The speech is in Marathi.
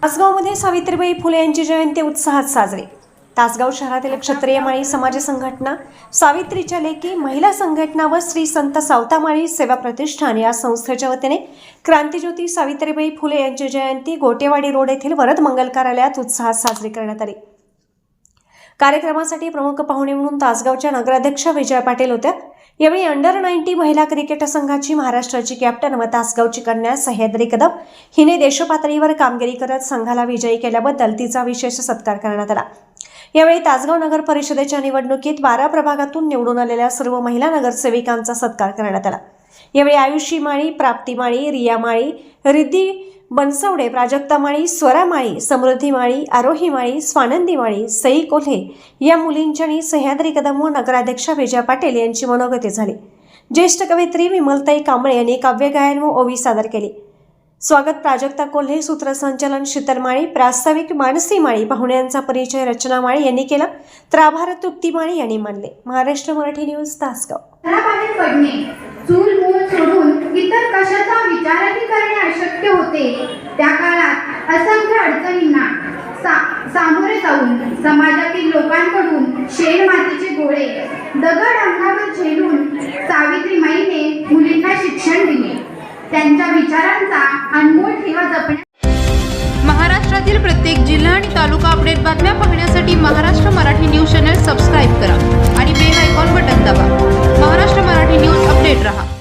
तासगावमध्ये सावित्रीबाई फुले यांची जयंती उत्साहात साजरी। तासगाव शहरातील क्षत्रिय माळी समाज संघटना, सावित्रीच्या लेकी महिला संघटना व श्री संत सावतामाळी सेवा प्रतिष्ठान या संस्थेच्या वतीने क्रांतिज्योती सावित्रीबाई फुले यांची जयंती गोटेवाडी रोड येथील वरद मंगल कार्यालयात उत्साहात साजरी करण्यात आली। कार्यक्रमासाठी प्रमुख पाहुणे म्हणून तासगावच्या नगराध्यक्ष विजय पाटील होत्या। यावेळी अंडर 90 महिला क्रिकेट संघाची महाराष्ट्राची कॅप्टन व तासगावची कन्या सह्याद्री कदम हिने देशपातळीवर कामगिरी करत संघाला विजयी केल्याबद्दल तिचा विशेष सत्कार करण्यात आला। यावेळी तासगाव नगर परिषदेच्या निवडणुकीत 12 प्रभागातून निवडून आलेल्या सर्व महिला नगरसेविकांचा सत्कार करण्यात आला। यावेळी आयुषी माळी, प्राप्ती माळी, रिया माळी, रिद्धी बनसवडे, प्राजक्ता माळी, स्वरा माळी, समृद्धी माळी, आरोही माळी, स्वानंदी माळी, सई कोल्हे या मुलींच्या आणि सह्याद्री कदम व नगराध्यक्ष विजय पाटील यांची मनोगती झाली। ज्येष्ठ कवयित्री विमलताई कांबळे यांनी काव्य गायन व ओवी सादर केली। स्वागत प्राजक्ता कोल्हे, सूत्रसंचालन शीतल माळी, प्रास्ताविक मानसी माळी, पाहुण्यांचा परिचय रचना माळी यांनी केला, तर आभार तृप्ती माळी यांनी मानले। महाराष्ट्र मराठी न्यूज, तासगाव। चूल मूल सोडून इतर कशाचा विचारही करणे अशक्य होते। त्या काळात असंख्य अडचणींना सामोरे जाऊन समाजातील लोकांकडून शेण मातीचे गोळे दगड अंगावर झेलून सावित्रीमाईने मुलींना शिक्षण दिले। त्यांच्या विचारांचा अनमोल ठेवा जपण्या। महाराष्ट्रातील प्रत्येक जिल्हा आणि तालुका अपडेट बातम्या पाहण्यासाठी Maharashtra Marathi news channel subscribe करा आणि बेल आयकॉन बटन दाबा। महाराष्ट्र मराठी न्यूज अपडेट रहा।